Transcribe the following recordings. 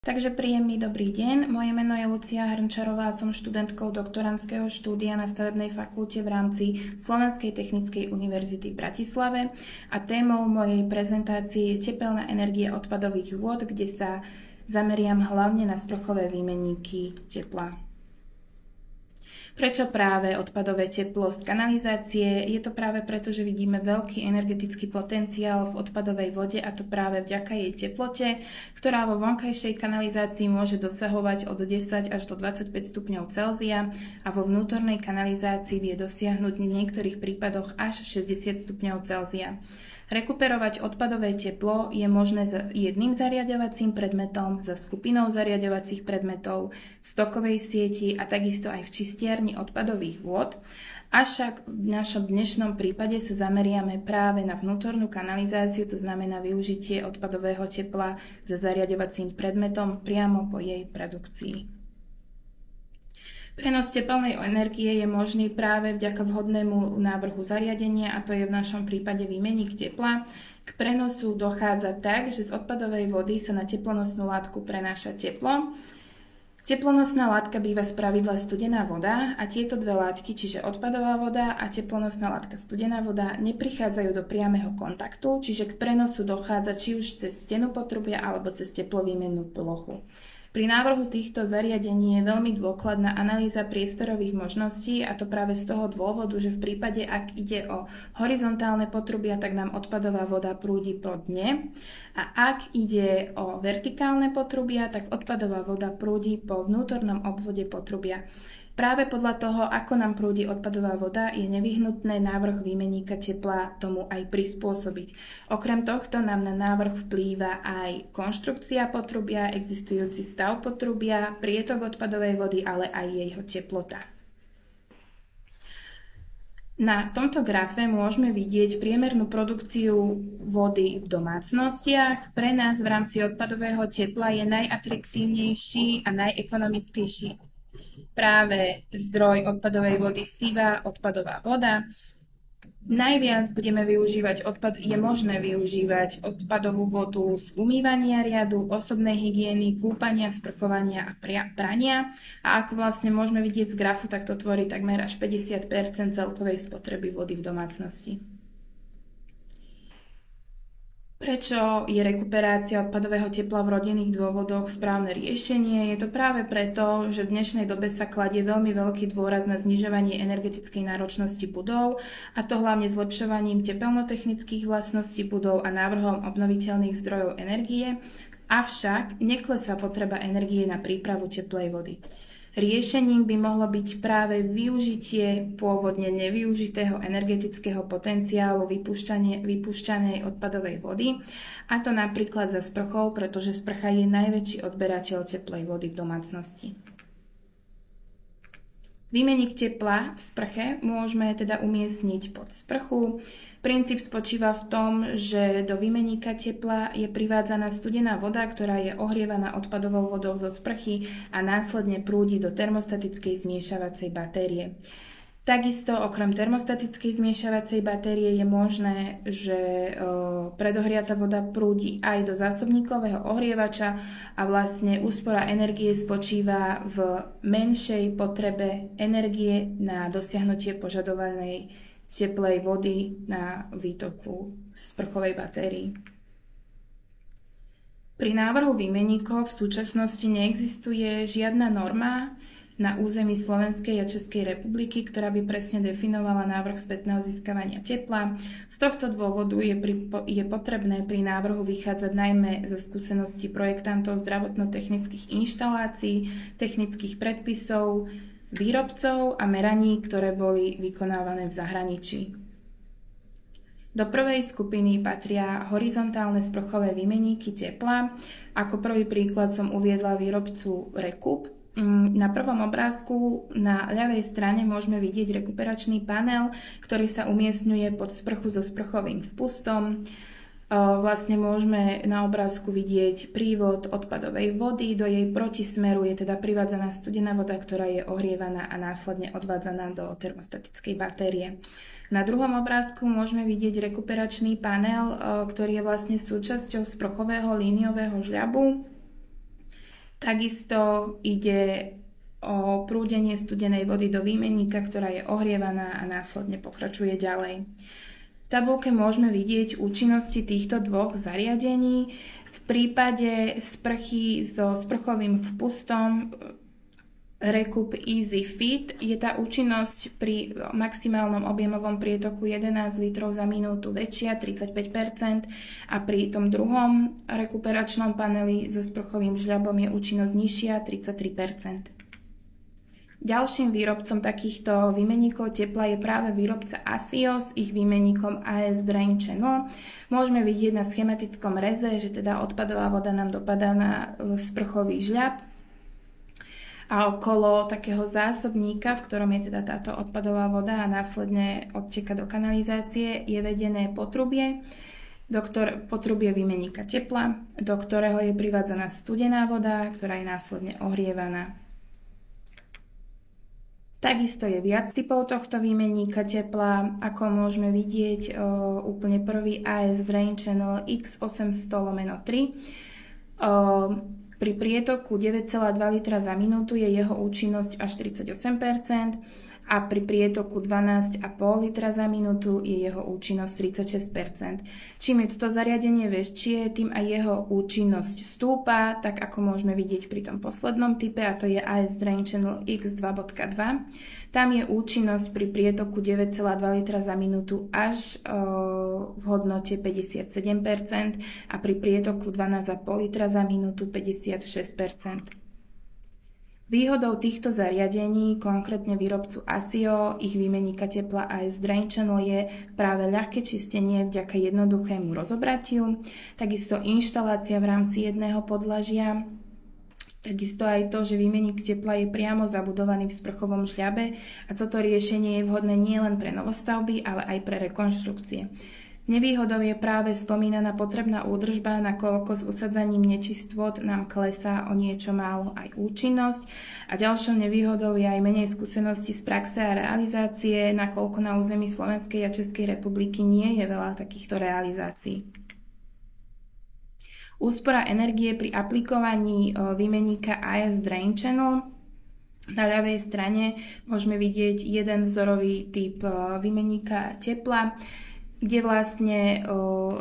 Takže príjemný dobrý deň. Moje meno je Lucia Hrnčarová, som študentkou doktorandského štúdia na stavebnej fakulte v rámci Slovenskej technickej univerzity v Bratislave a témou mojej prezentácie je tepelná energia odpadových vôd, kde sa zameriam hlavne na sprchové výmenníky tepla. Prečo práve odpadové teplo z kanalizácie? Je to práve preto, že vidíme veľký energetický potenciál v odpadovej vode a to práve vďaka jej teplote, ktorá vo vonkajšej kanalizácii môže dosahovať od 10 až do 25 stupňov Celzia a vo vnútornej kanalizácii vie dosiahnuť v niektorých prípadoch až 60 stupňov Celzia. Rekuperovať odpadové teplo je možné za jedným zariaďovacím predmetom, za skupinou zariaďovacích predmetov, v stokovej sieti a takisto aj v čistiarni odpadových vôd. Avšak v našom dnešnom prípade sa zameriame práve na vnútornú kanalizáciu, to znamená využitie odpadového tepla za zariaďovacím predmetom priamo po jej produkcii. Prenos tepelnej energie je možný práve vďaka vhodnému návrhu zariadenia a to je v našom prípade výmenník tepla. K prenosu dochádza tak, že z odpadovej vody sa na teplonosnú látku prenáša teplo. Teplonosná látka býva spravidla studená voda a tieto dve látky, čiže odpadová voda a teplonosná látka studená voda, neprichádzajú do priameho kontaktu, čiže k prenosu dochádza či už cez stenu potrubia alebo cez teplovýmennú plochu. Pri návrhu týchto zariadení je veľmi dôkladná analýza priestorových možností a to práve z toho dôvodu, že v prípade, ak ide o horizontálne potrubia, tak nám odpadová voda prúdi po dne a ak ide o vertikálne potrubia, tak odpadová voda prúdi po vnútornom obvode potrubia. Práve podľa toho, ako nám prúdi odpadová voda, je nevyhnutné návrh výmenníka tepla tomu aj prispôsobiť. Okrem tohto nám na návrh vplýva aj konštrukcia potrubia, existujúci stav potrubia, prietok odpadovej vody, ale aj jeho teplota. Na tomto grafe môžeme vidieť priemernú produkciu vody v domácnostiach. Pre nás v rámci odpadového tepla je najatraktívnejší a najekonomickejší práve zdroj odpadovej vody sivá odpadová voda. Najviac je možné využívať odpadovú vodu z umývania riadu, osobnej hygieny, kúpania, sprchovania a prania. A ako vlastne môžeme vidieť z grafu, tak to tvorí takmer až 50% celkovej spotreby vody v domácnosti. Prečo je rekuperácia odpadového tepla v rodinných dôvodoch správne riešenie? Je to práve preto, že v dnešnej dobe sa kladie veľmi veľký dôraz na znižovanie energetickej náročnosti budov, a to hlavne zlepšovaním tepelnotechnických vlastností budov a návrhom obnoviteľných zdrojov energie, avšak neklesá potreba energie na prípravu teplej vody. Riešením by mohlo byť práve využitie pôvodne nevyužitého energetického potenciálu vypúšťanej odpadovej vody, a to napríklad za sprchou, pretože sprcha je najväčší odberateľ teplej vody v domácnosti. Výmenník tepla v sprche môžeme teda umiestniť pod sprchu. Princíp spočíva v tom, že do výmenníka tepla je privádzaná studená voda, ktorá je ohrievaná odpadovou vodou zo sprchy a následne prúdi do termostatickej zmiešavacej batérie. Takisto okrem termostatickej zmiešavacej batérie je možné, že predohriata voda prúdi aj do zásobníkového ohrievača a vlastne úspora energie spočíva v menšej potrebe energie na dosiahnutie požadovanej teplej vody na výtoku sprchovej batérii. Pri návrhu výmenníkov v súčasnosti neexistuje žiadna norma na území Slovenskej a Českej republiky, ktorá by presne definovala návrh spätného získavania tepla. Z tohto dôvodu je potrebné pri návrhu vychádzať najmä zo skúseností projektantov zdravotno-technických inštalácií, technických predpisov, výrobcov a meraní, ktoré boli vykonávané v zahraničí. Do prvej skupiny patria horizontálne sprchové výmenníky tepla. Ako prvý príklad som uviedla výrobcu Rekup. Na prvom obrázku na ľavej strane môžeme vidieť rekuperačný panel, ktorý sa umiestňuje pod sprchu so sprchovým vpustom. Vlastne môžeme na obrázku vidieť prívod odpadovej vody, do jej protismeru je teda privádzaná studená voda, ktorá je ohrievaná a následne odvádzaná do termostatickej batérie. Na druhom obrázku môžeme vidieť rekuperačný panel, ktorý je vlastne súčasťou sprchového líniového žľabu. Takisto ide o prúdenie studenej vody do výmenníka, ktorá je ohrievaná a následne pokračuje ďalej. V tabuľke môžeme vidieť účinnosti týchto dvoch zariadení. V prípade sprchy so sprchovým vpustom Recup Easy Fit je tá účinnosť pri maximálnom objemovom prietoku 11 litrov za minútu väčšia, 35%, a pri tom druhom rekuperačnom paneli so sprchovým žľabom je účinnosť nižšia, 33%. Ďalším výrobcom takýchto výmenníkov tepla je práve výrobca ASIO s ich výmenníkom AS Drain Channel. Môžeme vidieť na schematickom reze, že teda odpadová voda nám dopadá na sprchový žľab a okolo takého zásobníka, v ktorom je teda táto odpadová voda a následne odteka do kanalizácie, je vedené potrubie výmenníka tepla, do ktorého je privádzaná studená voda, ktorá je následne ohrievaná. Takisto je viac typov tohto výmenníka tepla, ako môžeme vidieť úplne prvý AS Drain Channel X800/3. Pri prietoku 9,2 litra za minútu je jeho účinnosť až 48% a pri prietoku 12,5 litra za minútu je jeho účinnosť 36%. Čím je toto zariadenie väčšie, tým aj jeho účinnosť stúpa, tak ako môžeme vidieť pri tom poslednom type, a to je AS Drain Channel X2.2. Tam je účinnosť pri prietoku 9,2 litra za minútu až v hodnote 57% a pri prietoku 12,5 litra za minútu 56%. Výhodou týchto zariadení, konkrétne výrobcu ASIO, ich výmenníka tepla AS Drain Channel, je práve ľahké čistenie vďaka jednoduchému rozobratiu, takisto inštalácia v rámci jedného podlažia, takisto aj to, že výmenník tepla je priamo zabudovaný v sprchovom žľabe a toto riešenie je vhodné nielen pre novostavby, ale aj pre rekonštrukcie. Nevýhodou je práve spomínaná potrebná údržba, nakoľko s usadzaním nečistôt nám klesá o niečo málo aj účinnosť. A ďalšou nevýhodou je aj menej skúseností z praxe a realizácie, nakoľko na území Slovenskej a Českej republiky nie je veľa takýchto realizácií. Úspora energie pri aplikovaní výmenníka AS Drain Channel. Na ľavej strane môžeme vidieť jeden vzorový typ výmenníka tepla, kde vlastne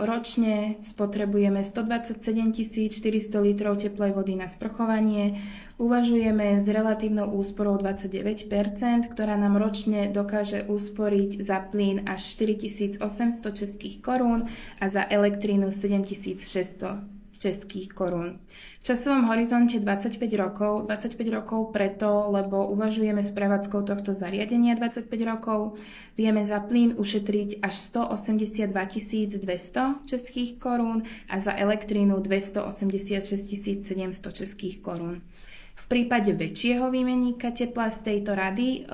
ročne spotrebujeme 127 400 litrov teplej vody na sprchovanie. Uvažujeme s relatívnou úsporou 29%, ktorá nám ročne dokáže usporiť za plyn až 4800 českých korún a za elektrínu 7600 českých korún. V časovom horizonte 25 rokov preto, lebo uvažujeme s prevádzkou tohto zariadenia 25 rokov, vieme za plyn ušetriť až 182 200 českých korún a za elektrínu 286 700 českých korún. V prípade väčšieho výmenníka tepla z tejto rady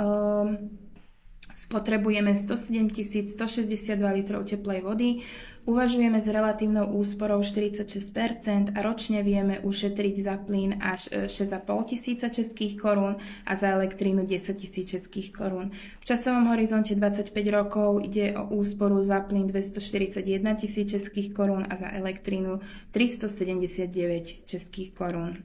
spotrebujeme 107 162 litrov teplej vody, uvažujeme s relatívnou úsporou 46% a ročne vieme ušetriť za plyn až 6,5 českých korún a za elektrínu 10 000 českých korún. V časovom horizonte 25 rokov ide o úsporu za plyn 241 000 českých korún a za elektrínu 379 českých korún.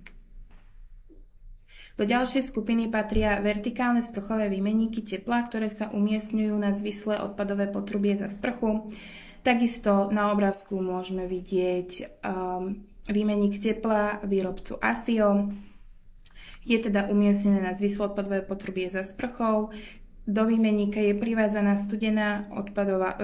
Do ďalšej skupiny patria vertikálne sprchové výmenníky tepla, ktoré sa umiestňujú na zvislé odpadové potrubie za sprchu. Takisto na obrázku môžeme vidieť výmenník tepla výrobcu ASIO. Je teda umiestnené na zvislé odpadové potrubie za sprchou. Do výmenníka je privádzaná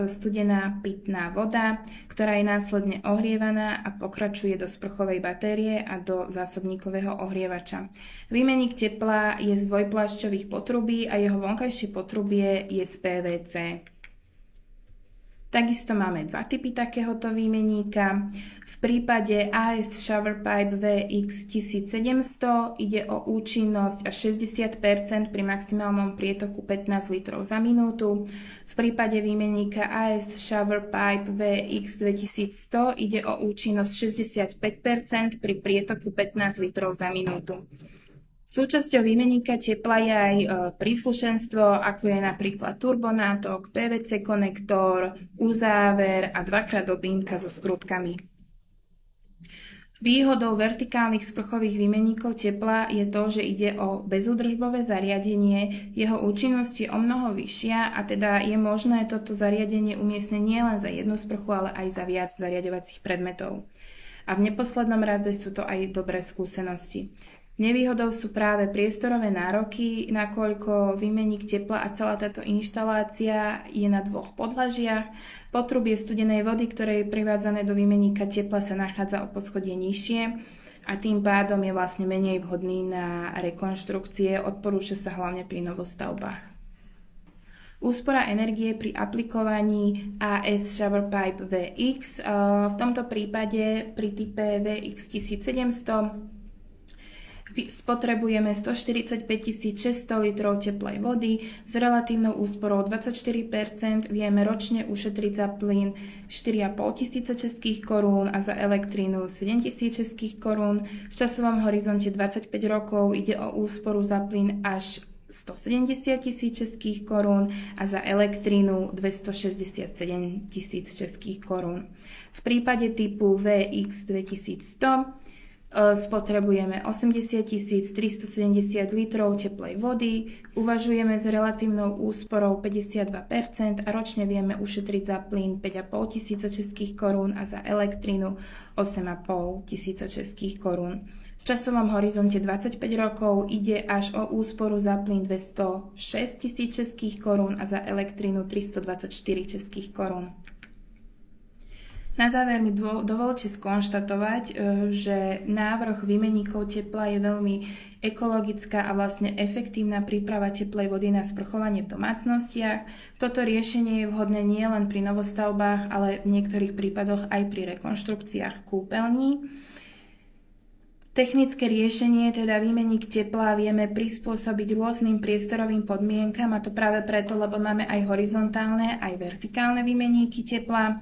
studená pitná voda, ktorá je následne ohrievaná a pokračuje do sprchovej batérie a do zásobníkového ohrievača. Výmenník tepla je z dvojplášťových potrubí a jeho vonkajšie potrubie je z PVC. Takisto máme dva typy takéhoto výmenníka. V prípade AS Shower Pipe VX 1700 ide o účinnosť až 60% pri maximálnom prietoku 15 litrov za minútu. V prípade výmenníka AS Shower Pipe VX 2100 ide o účinnosť 65% pri prietoku 15 litrov za minútu. Súčasťou výmenníka tepla je aj príslušenstvo, ako je napríklad turbonátok, PVC konektor, uzáver a 2x dobínka so skrutkami. Výhodou vertikálnych sprchových výmenníkov tepla je to, že ide o bezúdržbové zariadenie, jeho účinnosť je omnoho vyššia a teda je možné toto zariadenie umiestniť nielen za jednu sprchu, ale aj za viac zariaďovacích predmetov. A v neposlednom rade sú to aj dobré skúsenosti. Nevýhodou sú práve priestorové nároky, nakoľko výmenník tepla a celá táto inštalácia je na 2 podlažiach. Potrubie studenej vody, ktoré je privádzané do výmenníka tepla, sa nachádza o poschodie nižšie a tým pádom je vlastne menej vhodný na rekonštrukcie, odporúča sa hlavne pri novostavbách. Úspora energie pri aplikovaní AS Shower Pipe VX, v tomto prípade pri type VX 1700 spotrebujeme 145 600 litrov teplej vody s relatívnou úsporou 24%, vieme ročne ušetriť za plyn 4500 českých korún a za elektrínu 7000 českých korún. V časovom horizonte 25 rokov ide o úsporu za plyn až 170 000 českých korún a za elektrínu 267 000 českých korún. V prípade typu VX 2100 spotrebujeme 80 370 litrov teplej vody, uvažujeme s relatívnou úsporou 52% a ročne vieme ušetriť za plyn 5500 českých korún a za elektrínu 8500 českých korún. V časovom horizonte 25 rokov ide až o úsporu za plyn 206 000 českých korún a za elektrínu 324 českých korún. Na záver mi dovolte skonštatovať, že návrh výmenníkov tepla je veľmi ekologická a vlastne efektívna príprava teplej vody na sprchovanie v domácnostiach. Toto riešenie je vhodné nielen pri novostavbách, ale v niektorých prípadoch aj pri rekonštrukciách kúpeľní. Technické riešenie, teda výmenník tepla, vieme prispôsobiť rôznym priestorovým podmienkam, a to práve preto, lebo máme aj horizontálne, aj vertikálne výmenníky tepla.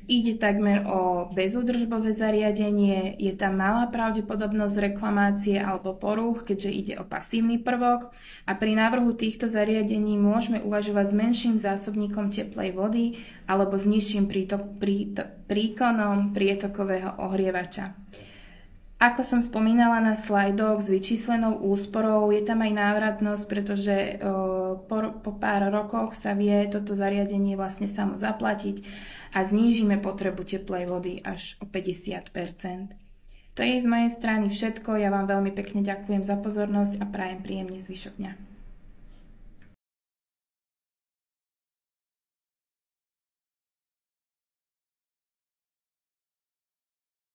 Ide takmer o bezúdržbové zariadenie, je tam malá pravdepodobnosť reklamácie alebo porúch, keďže ide o pasívny prvok a pri návrhu týchto zariadení môžeme uvažovať s menším zásobníkom teplej vody alebo s nižším príkonom prietokového ohrievača. Ako som spomínala na slajdoch s vyčíslenou úsporou, je tam aj návratnosť, pretože po pár rokoch sa vie toto zariadenie vlastne samo zaplatiť a znížime potrebu teplej vody až o 50%. To je z mojej strany všetko. Ja vám veľmi pekne ďakujem za pozornosť a prajem príjemný zvyšok dňa.